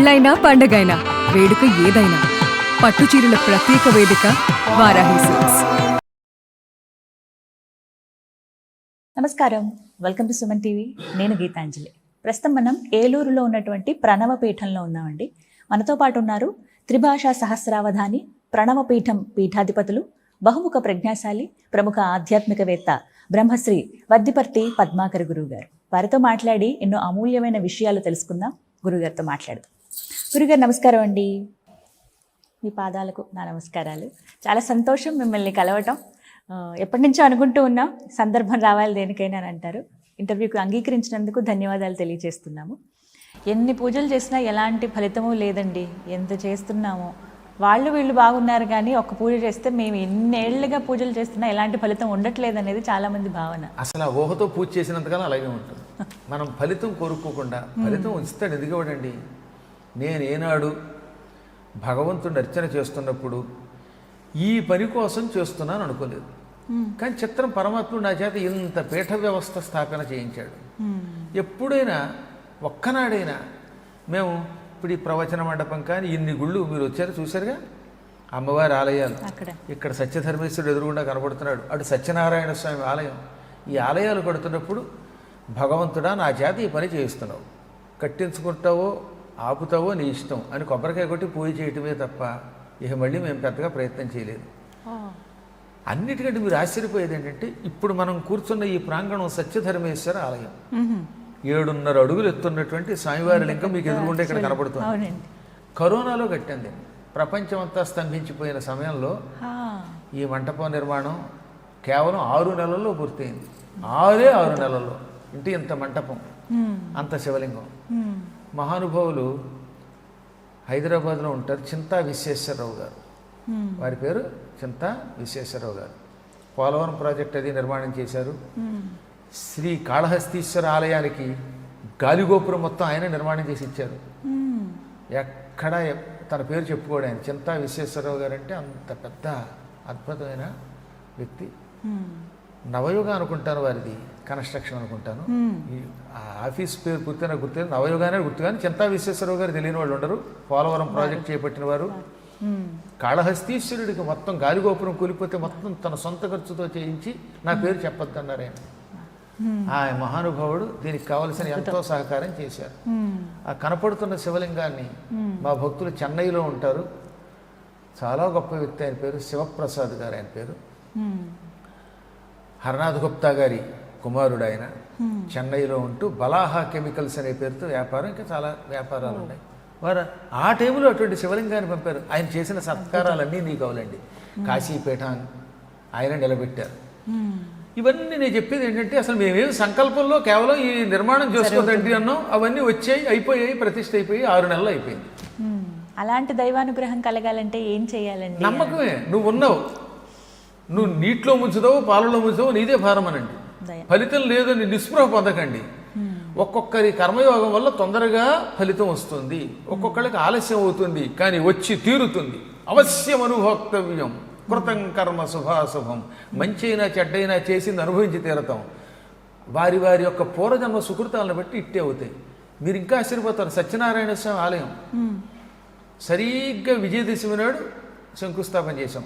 పెళ్ళైనా పండగైనా వేడుక ఏదైనా పట్టుచీరల ప్రత్యేక వేదిక వారాహి సిల్క్స్. నమస్కారం, వెల్కమ్ టు సుమన్ టీవీ. నేను గీతాంజలి. ప్రస్తుతం మనం ఏలూరులో ఉన్నటువంటి ప్రణవపీఠంలో ఉన్నామండి. మనతో పాటు ఉన్నారు త్రిభాషా సహస్రావధాని, ప్రణవపీఠం పీఠాధిపతులు, బహుముఖ ప్రజ్ఞాశాలి, ప్రముఖ ఆధ్యాత్మికవేత్త బ్రహ్మశ్రీ వద్దిపర్తి పద్మాకర్ గురువు గారు. వారితో మాట్లాడి ఎన్నో అమూల్యమైన విషయాలు తెలుసుకుందాం. గురుగారితో మాట్లాడదాం. గురుగారు నమస్కారం అండి. మీ పాదాలకు నా నమస్కారాలు. చాలా సంతోషం మిమ్మల్ని కలవటం. ఎప్పటి నుంచో అనుకుంటూ ఉన్నాం, సందర్భం రావాలి దేనికైనా అని అంటారు. ఇంటర్వ్యూకి అంగీకరించినందుకు ధన్యవాదాలు తెలియజేస్తున్నాము. ఎన్ని పూజలు చేసినా ఎలాంటి ఫలితమూ లేదండి. ఎంత చేస్తున్నామో వీళ్ళు బాగున్నారు, కానీ ఒక్క పూజ చేస్తే మేము ఎన్నేళ్లుగా పూజలు చేస్తున్నా ఎలాంటి ఫలితం ఉండట్లేదు అనేది చాలామంది భావన. అసలు ఆ ఊహతో పూజ చేసినంతకాలం అలాగే ఉంటుంది. మనం ఫలితం కోరుకోకుండా ఫలితం ఇస్తాడు. ఎదిగేవాడండి. నేను ఏనాడు భగవంతుడిని అర్చన చేస్తున్నప్పుడు ఈ పని కోసం చేస్తున్నాను అనుకోలేదు. కానీ చిత్రం, పరమాత్ముడు నా చేత ఇంత పీఠ వ్యవస్థ స్థాపన చేయించాడు. ఎప్పుడైనా ఒక్కనాడైనా మేము ఇప్పుడు ఈ ప్రవచన మండపం కానీ ఇన్ని గుళ్ళు మీరు వచ్చారు చూశారుగా, అమ్మవారి ఆలయాలు, ఇక్కడ సత్యధర్మేశ్వరుడు ఎదురుగుండా కనబడుతున్నాడు, అటు సత్యనారాయణ స్వామి ఆలయం. ఈ ఆలయాలు కడుతున్నప్పుడు భగవంతుడా నా చేత ఈ పని చేయిస్తున్నావు, కట్టించుకుంటావో ఆపుతావో నీ ఇష్టం అని కొబ్బరికాయ కొట్టి పూజ చేయటమే తప్ప ఇక మళ్ళీ మేము పెద్దగా ప్రయత్నం చేయలేదు. అన్నిటికంటే మీరు ఆశ్చర్యపోయేది ఏంటంటే, ఇప్పుడు మనం కూర్చున్న ఈ ప్రాంగణం సత్యధర్మేశ్వర ఆలయం. 7.5 అడుగులు ఎత్తున్నటువంటి స్వామివారి లింగం మీకు ఎదురుగుండా ఇక్కడ కనబడుతుంది. కరోనాలో కట్టింది. ప్రపంచం అంతా స్తంభించిపోయిన సమయంలో ఈ మంటపం నిర్మాణం కేవలం 6 నెలల్లో పూర్తయింది. 6 నెలల్లో. ఇంటి ఇంత మంటపం, అంత శివలింగం. మహానుభావులు హైదరాబాద్లో ఉంటారు, చింతా విశ్వేశ్వరరావు గారు. వారి పేరు చింతా విశ్వేశ్వరరావు గారు. పోలవరం ప్రాజెక్ట్ అది నిర్మాణం చేశారు. శ్రీ కాళహస్తీశ్వర ఆలయానికి గాలిగోపురం మొత్తం ఆయన నిర్మాణం చేసి ఇచ్చారు. ఎక్కడ తన పేరు చెప్పుకోడు ఆయన. చింతా విశ్వేశ్వరరావు గారు అంటే అంత పెద్ద అద్భుతమైన వ్యక్తి. నవయుగ అనుకుంటాను వారిది, కన్స్ట్రక్షన్ అనుకుంటాను. ఈ ఆఫీస్ పేరు పూర్తి నాకు గుర్తు, నవయుగానే గుర్తు, కానీ చింతా విశ్వేశ్వరరావు గారు తెలియని వాళ్ళు ఉండరు. పోలవరం ప్రాజెక్ట్ చేపట్టిన వారు. కాళహస్తీశ్వరుడికి మొత్తం గాలిగోపురం కూలిపోతే మొత్తం తన సొంత ఖర్చుతో చేయించి నా పేరు చెప్పొద్దన్నారు ఆయన. ఆ మహానుభావుడు దీనికి కావలసిన ఎంతో సహకారం చేశారు. ఆ కనపడుతున్న శివలింగాన్ని మా భక్తులు చెన్నైలో ఉంటారు, చాలా గొప్ప వ్యక్తి. ఆయన పేరు శివప్రసాద్ గారు. ఆయన పేరు హరనాథ్ గుప్తా గారి కుమారుడు. ఆయన చెన్నైలో ఉంటూ బలాహా కెమికల్స్ అనే పేరుతో వ్యాపారం, ఇంకా చాలా వ్యాపారాలు ఉన్నాయి. వారు ఆ టైంలో అటువంటి శివలింగాన్ని పంపారు. ఆయన చేసిన సత్కారాలన్నీ నీకు అవలండి. కాశీపీఠం ఆయన నిలబెట్టారు. ఇవన్నీ నేను చెప్పేది ఏంటంటే, అసలు మేమేమి సంకల్పంలో కేవలం ఈ నిర్మాణం చేసుకోదండి అన్నాం. అవన్నీ వచ్చాయి, అయిపోయాయి, ప్రతిష్ఠ అయిపోయి 6 నెలలు అయిపోయింది. అలాంటి దైవానుగ్రహం కలగాలంటే ఏం చేయాలండి? నమ్మకమే. నువ్వు ఉన్నావు, నువ్వు నీటిలో ముంచుతావు, పాలలో ముంచుతావు, నీదే భారం అనండి. ఫలితం లేదని నిస్పృహ పొందకండి. ఒక్కొక్కరి కర్మయోగం వల్ల తొందరగా ఫలితం వస్తుంది, ఒక్కొక్కరికి ఆలస్యం అవుతుంది, కానీ వచ్చి తీరుతుంది. అవశ్యం అనుభోక్తవ్యం కృతం కర్మ శుభాశుభం. మంచి అయినా చెడ్డైనా చేసింది అనుభవించి తీరతాం. వారి వారి యొక్క పూర్వజన్మ సుకృతాలను బట్టి ఇట్టే అవుతాయి. మీరు ఇంకా ఆశ్చర్యపోతారు. సత్యనారాయణ స్వామి ఆలయం సరిగ్గా విజయదశమి నాడు శంకుస్థాపన చేశాం.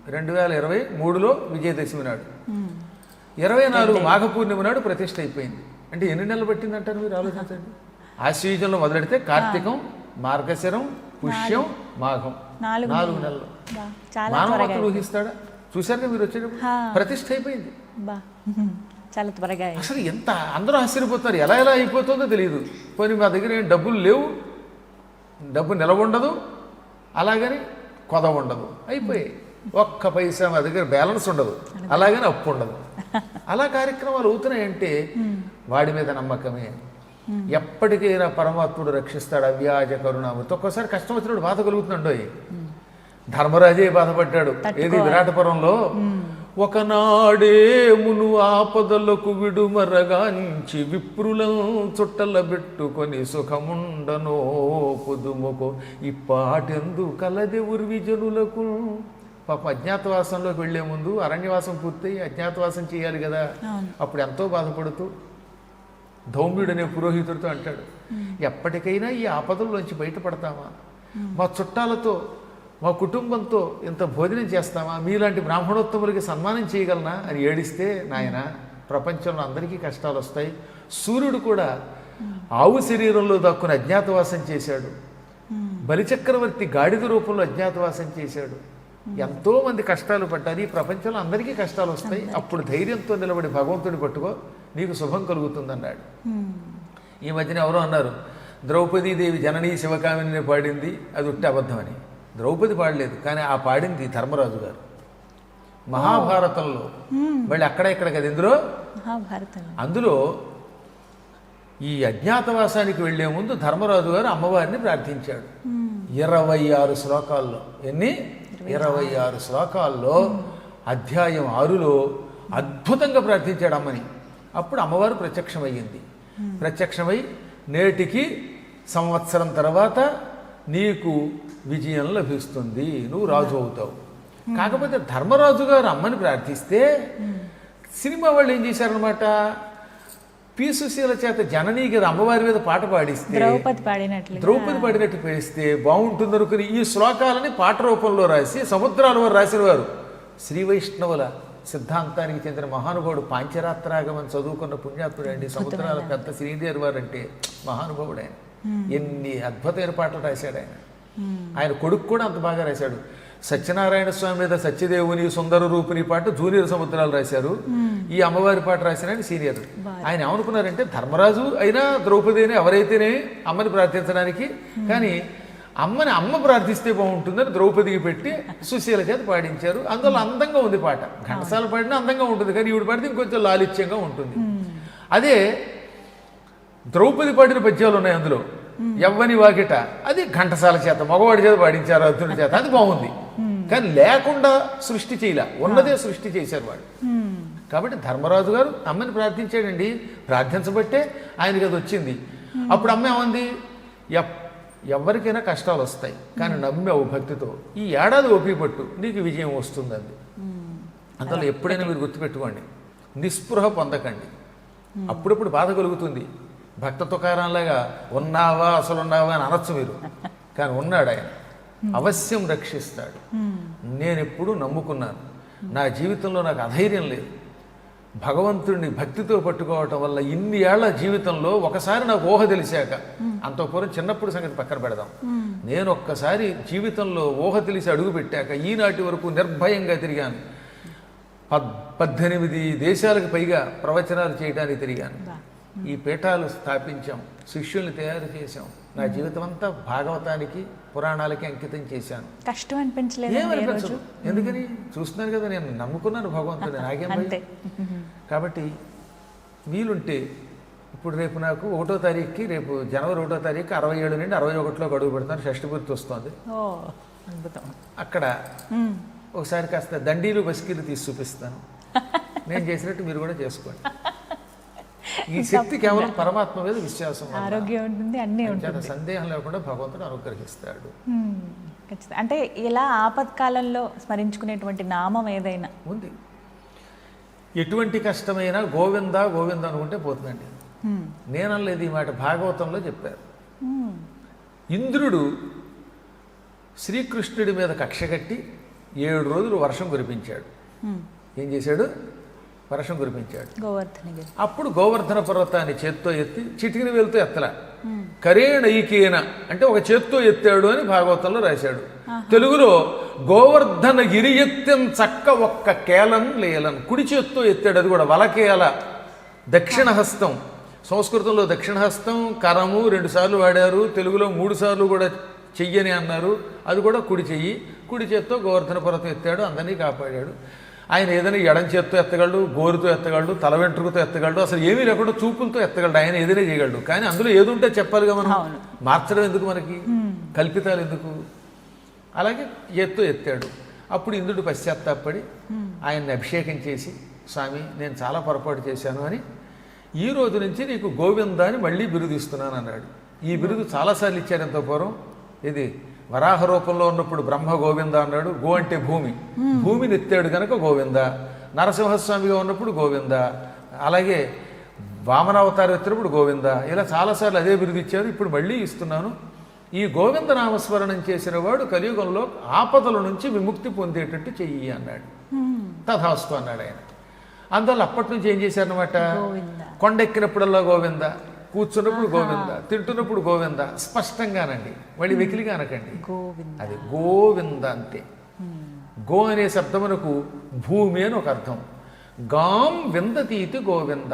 2023లో విజయదశమి నాడు. 24 మాఘ పూర్ణిమ నాడు ప్రతిష్ఠ అయిపోయింది. అంటే ఎన్ని నెలలు పట్టిందంటారు మీరు ఆలోచించండి. ఆశ్వయుజంలో మొదలెడితే కార్తీకం, మార్గశిరం, పుష్యం, మాఘం, 4 నెలలు. మానవతలు ఊహిస్తాడా? చూశారుగా మీరు వచ్చేటప్పుడు. ప్రతిష్ఠ అయిపోయింది చాలా త్వరగా. అసలు ఎంత అందరూ ఆశ్చర్యపోతారు, ఎలా అయిపోతుందో తెలియదు. పోనీ మా దగ్గర ఏం డబ్బులు లేవు, డబ్బు నిలవ ఉండదు, అలాగని కొద ఉండదు, అయిపోయాయి. ఒక్క పైసా మా దగ్గర బ్యాలెన్స్ ఉండదు, అలాగని అప్పు ఉండదు. అలా కార్యక్రమాలు అవుతున్నాయంటే వాడి మీద నమ్మకమే. ఎప్పటికైనా పరమాత్ముడు రక్షిస్తాడు. అవ్యాజ కరుణామూర్తి. ఒక్కోసారి కష్టం వచ్చినప్పుడు బాధ కలుగుతుండో. ధర్మరాజే బాధపడ్డాడు. ఏది విరాటపురంలో. ఒకనాడే మును ఆపదలకు విడుమరగాంచి విప్రులం చుట్టల పెట్టుకొని సుఖముండనో పొదుముకో ఇప్పాటెందు కలది ఉర్విజనులకు. పాప అజ్ఞాతవాసంలోకి వెళ్లే ముందు అరణ్యవాసం పూర్తయి అజ్ఞాతవాసం చేయాలి కదా. అప్పుడు ఎంతో బాధపడుతూ ధౌమ్యుడు అనే పురోహితుడితో అంటాడు, ఎప్పటికైనా ఈ ఆపదల్లోంచి బయటపడతామా? మా చుట్టాలతో మా కుటుంబంతో ఇంత భోజనం చేస్తామా? మీలాంటి బ్రాహ్మణోత్తములకి సన్మానం చేయగలనా అని ఏడిస్తే, నాయన ప్రపంచంలో అందరికీ కష్టాలు వస్తాయి. సూర్యుడు కూడా ఆవు శరీరంలో దక్కుని అజ్ఞాతవాసం చేశాడు. బలిచక్రవర్తి గాడిద రూపంలో అజ్ఞాతవాసం చేశాడు. ఎంతో మంది కష్టాలు పడ్డారు. ఈ ప్రపంచంలో అందరికీ కష్టాలు వస్తాయి. అప్పుడు ధైర్యంతో నిలబడి భగవంతుడిని పట్టుకో, నీకు శుభం కలుగుతుందన్నాడు. ఈ మధ్యన ఎవరో అన్నారు, ద్రౌపదీదేవి జననీ శివకామిని పాడింది, అది ఉట్టి అబద్ధమని. ద్రౌపది పాడలేదు, కానీ ఆ పాడింది ధర్మరాజు గారు మహాభారతంలో. మళ్ళీ అక్కడ ఇక్కడ కదా ఇందులో అందులో ఈ అజ్ఞాతవాసానికి వెళ్లే ముందు ధర్మరాజు గారు అమ్మవారిని ప్రార్థించాడు 26 శ్లోకాల్లో. ఎన్ని? 26 శ్లోకాల్లో అధ్యాయం 6లో అద్భుతంగా ప్రార్థించాడు అమ్మని. అప్పుడు అమ్మవారు ప్రత్యక్షమయ్యింది. ప్రత్యక్షమై, నేటికి సంవత్సరం తర్వాత నీకు విజయం లభిస్తుంది, నువ్వు రాజు అవుతావు. కాకపోతే ధర్మరాజు గారు అమ్మని ప్రార్థిస్తే సినిమా వాళ్ళు ఏం చేశారనమాట, పీసుశీల చేత జననీ గారు అమ్మవారి మీద పాట పాడిస్తే ద్రౌపది పాడినట్టు పేస్తే బాగుంటుంది అనుకుని ఈ శ్లోకాలని పాట రూపంలో రాసి సముద్రాల వారు రాసిన వారు శ్రీ వైష్ణవుల సిద్ధాంతానికి చెందిన మహానుభావుడు. పాంచరాత్రాగమని చదువుకున్న పుణ్యాత్ముడు అండి. సముద్రాల పెద్ద శ్రీదేవి వారు అంటే మహానుభావుడు ఆయన. ఎన్ని అద్భుతమైన పాటలు రాశాడు ఆయన. ఆయన కొడుకు కూడా అంత బాగా రాశాడు. సత్యనారాయణ స్వామి మీద సత్యదేవుని సుందర రూపిణి పాట జూనియర్ సముద్రాలు రాశారు. ఈ అమ్మవారి పాట రాసిన ఆయన సీనియర్. ఆయన ఏమనుకున్నారంటే, ధర్మరాజు అయినా ద్రౌపది అయినా ఎవరైతేనే అమ్మని ప్రార్థించడానికి, కానీ అమ్మ ప్రార్థిస్తే బాగుంటుందని ద్రౌపదికి పెట్టి సుశీల చేత పాడించారు. అందులో అందంగా ఉంది పాట. ఘంటసాల పాడినా అందంగా ఉంటుంది, కానీ ఈవిడ పాడితే ఇంకొంచెం లాలిత్యంగా ఉంటుంది. అదే ద్రౌపది పాడిన పద్యాలు ఉన్నాయి అందులో, యవ్వని వాకిట, అది ఘంటసాల చేత మగవాడి చేత పాడించారు, అర్జునుడి చేత, అది బాగుంది. కానీ లేకుండా సృష్టి చేయలే, ఉన్నదే సృష్టి చేశారు వాడు. కాబట్టి ధర్మరాజు గారు అమ్మని ప్రార్థించాడండి. ప్రార్థించబట్టే ఆయనకి అది వచ్చింది. అప్పుడు అమ్మ ఏమంది, ఎవరికైనా కష్టాలు వస్తాయి, కానీ నమ్మావు భక్తితో, ఈ ఏడాది ఓపిక పట్టు, నీకు విజయం వస్తుందండి. అందులో ఎప్పుడైనా మీరు గుర్తుపెట్టుకోండి, నిస్పృహ పొందకండి. అప్పుడప్పుడు బాధ కలుగుతుంది. భక్త తుకారంలాగా ఉన్నావా అసలు ఉన్నావా అని అనొచ్చు మీరు, కానీ ఉన్నాడు ఆయన, అవశ్యం రక్షిస్తాడు. నేను ఎప్పుడూ నమ్ముకున్నాను. నా జీవితంలో నాకు అధైర్యం లేదు. భగవంతుడిని భక్తితో పట్టుకోవటం వల్ల ఇన్ని ఏళ్ల జీవితంలో ఒకసారి నాకు ఊహ తెలిసాక, అంతఃపురం చిన్నప్పుడు సంగతి పక్కన పెడదాం, నేను ఒక్కసారి జీవితంలో ఊహ తెలిసి అడుగు పెట్టాక ఈనాటి వరకు నిర్భయంగా తిరిగాను. 18 దేశాలకు పైగా ప్రవచనాలు చేయడానికి తిరిగాను. ఈ పీఠాలు స్థాపించాం, శిష్యుల్ని తయారు చేశాం. నా జీవితం అంతా భాగవతానికి పురాణాలకి అంకితం చేశాను. కష్టం అనిపించలేదు? ఏమనిపించదు. ఎందుకని? చూస్తున్నారు కదా, నేను నమ్ముకున్నాను భగవంతుని, నాకేం భయం. కాబట్టి వీలుంటే ఇప్పుడు రేపు నాకు 1వ తారీఖుకి, రేపు జనవరి 1వ తారీఖు 67 నుండి 61లోకి అడుగు పెడతాను. షష్ఠి పూర్తి వస్తుంది. అక్కడ ఒకసారి కాస్త దండీలు బస్కీలు తీసి చూపిస్తాను. నేను చేసినట్టు మీరు కూడా చేసుకోండి. ఈ శక్తి కేవలం పరమాత్మ మీద విశ్వాసం, ఆరోగ్యం ఉంటుంది, అన్నీ ఉంటుంది, సందేహం లేకుండా భగవంతుడు అనుగ్రహిస్తాడు. అంటే ఇలా ఆపత్కాలంలో స్మరించుకునేటువంటి నామం ఏదైనా ఉంది. ఎటువంటి కష్టమైనా గోవింద గోవింద అనుకుంటే పోతుందండి. నేనలేదు ఈ మాట, భాగవతంలో చెప్పారు. ఇంద్రుడు శ్రీకృష్ణుడి మీద కక్ష కట్టి 7 రోజులు వర్షం కురిపించాడు. ఏం చేశాడు? వర్షం కురిపించాడు. అప్పుడు గోవర్ధన పర్వతాన్ని చేత్తో ఎత్తి, చిటికిన వేలుతో ఎత్తలా, కరేణైకేన అంటే ఒక చేత్తో ఎత్తాడు అని భాగవతంలో రాశాడు. తెలుగులో గోవర్ధన గిరి ఎత్తం చక్క ఒక్క కేలన్ లేలన్, కుడి చేత్తో ఎత్తాడు. అది కూడా వలకేల, దక్షిణ హస్తం. సంస్కృతంలో దక్షిణ హస్తం కరము 2 సార్లు వాడారు, తెలుగులో 3 సార్లు కూడా చెయ్యని అన్నారు. అది కూడా కుడి చెయ్యి. కుడి చేత్తో గోవర్ధన పర్వతం ఎత్తాడు, అందరినీ కాపాడాడు. ఆయన ఏదైనా ఎడం చేత్తో ఎత్తగలడు, గోరుతో ఎత్తగలడు, తల వెంట్రుకతో ఎత్తగలడు, అసలు ఏమీ లేకుండా చూపులతో ఎత్తగలడు. ఆయన ఏదైనా చేయగలడు. కానీ అందులో ఏది ఉంటే చెప్పాలిగా మనం, మార్చడం ఎందుకు మనకి, కల్పితాలు ఎందుకు? అలాగే ఎత్తు ఎత్తాడు. అప్పుడు ఇంద్రుడు పశ్చాత్తాపడి ఆయన్ని అభిషేకం చేసి, స్వామి నేను చాలా పొరపాటు చేశాను అని, ఈ రోజు నుంచి నీకు గోవింద అని మళ్ళీ బిరుదు ఇస్తున్నాను అన్నాడు. ఈ బిరుదు చాలాసార్లు ఇచ్చాడు ఎంతో పూర్వం. ఇది వరాహ రూపంలో ఉన్నప్పుడు బ్రహ్మ గోవింద అన్నాడు. గో అంటే భూమి, భూమిని ఎత్తాడు కనుక గోవింద. నరసింహస్వామిగా ఉన్నప్పుడు గోవింద. అలాగే వామనావతారం ఎత్తినప్పుడు గోవింద, ఇలా చాలాసార్లు అదే బిరుదు ఇచ్చారు, ఇప్పుడు మళ్ళీ ఇస్తున్నాను. ఈ గోవింద నామస్మరణం చేసిన వాడు కలియుగంలో ఆపదల నుంచి విముక్తి పొందేటట్టు చెయ్యి అన్నాడు. తథాస్తు అన్నాడు ఆయన. అందువల్ల అప్పటి నుంచి ఏం చేశారనమాట, కొండెక్కినప్పుడల్లా గోవింద, కూర్చున్నప్పుడు గోవింద, తింటున్నప్పుడు గోవింద, స్పష్టంగానండి, మళ్ళీ వెకిలిగా అనకండి, అది గోవింద అంతే. గో అనే శబ్దమునకు భూమి అని ఒక అర్థం. గాం విందతీతి గోవింద,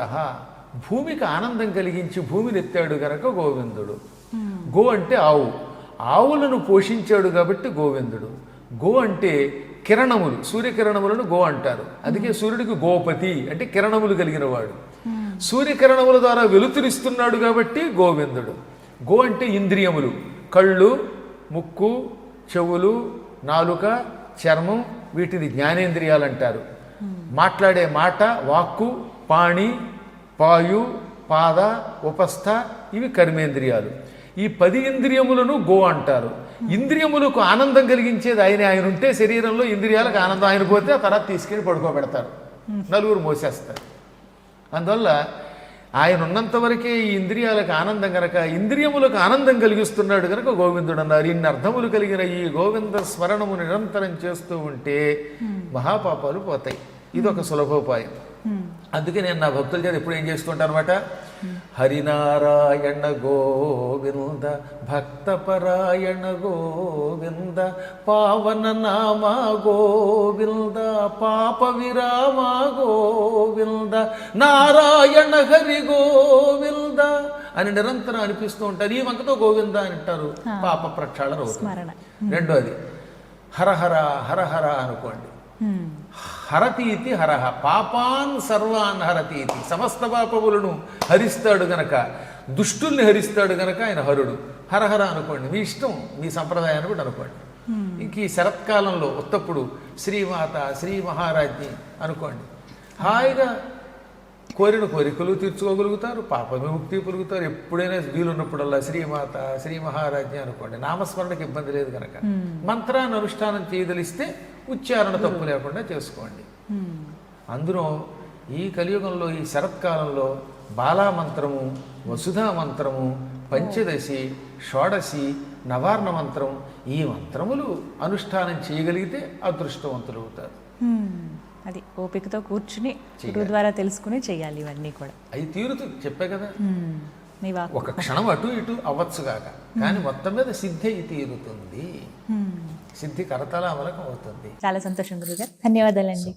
భూమికి ఆనందం కలిగించి భూమిని ఎత్తాడు గనక గోవిందుడు. గో అంటే ఆవు, ఆవులను పోషించాడు కాబట్టి గోవిందుడు. గో అంటే కిరణములు, సూర్యకిరణములను గో అంటారు. అందుకే సూర్యుడికి గోపతి అంటే కిరణములు కలిగిన వాడు. సూర్యకిరణముల ద్వారా వెలుతురిస్తున్నాడు కాబట్టి గోవిందుడు. గో అంటే ఇంద్రియములు, కళ్ళు, ముక్కు, చెవులు, నాలుక, చర్మం, వీటిని జ్ఞానేంద్రియాలు అంటారు. మాట్లాడే మాట వాక్కు, పాణి, పాయు, పాద, ఉపస్థ, ఇవి కర్మేంద్రియాలు. ఈ 10 ఇంద్రియములను గో అంటారు. ఇంద్రియములకు ఆనందం కలిగించేది ఆయన ఉంటే శరీరంలో ఇంద్రియాలకు ఆనందం, ఆయన పోతే ఆ తర్వాత తీసుకెళ్ళి పడుకోబెడతారు, నలుగురు మోసేస్తారు. అందువల్ల ఆయన ఉన్నంత వరకే ఈ ఇంద్రియాలకు ఆనందం కనుక, ఇంద్రియములకు ఆనందం కలిగిస్తున్నాడు కనుక గోవిందుడు అన్నారు. ఇన్ని అర్థములు కలిగిన ఈ గోవింద స్మరణము నిరంతరం చేస్తూ ఉంటే మహాపాపాలు పోతాయి. ఇది ఒక సులభోపాయం. అందుకే నేను నా భక్తుల చేత ఎప్పుడు ఏం చేసుకుంటాను అనమాట, హరినారాయణ గోవింద భక్తపరాయణ గోవింద పావన నామ గోవింద పాప విరామ గోవింద నారాయణ హరి గోవింద అని నిరంతరం అనిపిస్తూ ఉంటారు. ఈ వంకతో గోవింద అని అంటారు, పాప ప్రక్షాళన అవుతుంది. రెండోది హరహర హరహర అనుకోండి. హరతీతి హరహ, పాపాన్ సర్వాన్ హరతీతి, సమస్త పాపములను హరిస్తాడు గనక, దుష్టుల్ని హరిస్తాడు గనక ఆయన హరుడు. హరహర అనుకోండి, మీ ఇష్టం, మీ సంప్రదాయాన్ని కూడా అనుకోండి. ఇంక ఈ శరత్కాలంలో ఉత్తప్పుడు శ్రీమాత శ్రీ మహారాజ్ఞి అనుకోండి, హాయిగా కోరిన కోరికలు తీర్చుకోగలుగుతారు, పాప విముక్తి పొలుగుతారు. ఎప్పుడైనా వీలున్నప్పుడల్లా శ్రీమాత శ్రీ మహారాజ్ఞి అనుకోండి. నామస్మరణకి ఇబ్బంది లేదు కనుక. మంత్రాన్ని అనుష్ఠానం చేయదలిస్తే ఉచ్చారణ తప్పు లేకుండా చేసుకోండి. అందులో ఈ కలియుగంలో ఈ శరత్కాలంలో బాలా మంత్రము, వసుధా మంత్రము, పంచదశి, షోడశి, నవార్ణ మంత్రం, ఈ మంత్రములు అనుష్ఠానం చేయగలిగితే అదృష్టవంతులు అవుతారు. అది ఓపికతో కూర్చుని గురువు ద్వారా తెలుసుకుని చెయ్యాలి ఇవన్నీ కూడా. అవి తీరుతుంది, చెప్పే కదా, ఒక క్షణం అటు ఇటు అవ్వచ్చుగాక, కానీ మొత్తం మీద సిద్ధి అయి తీరుతుంది, సిద్ధి కరతల అమలకం అవుతుంది. చాలా సంతోషం గురుగారు, ధన్యవాదాలండి.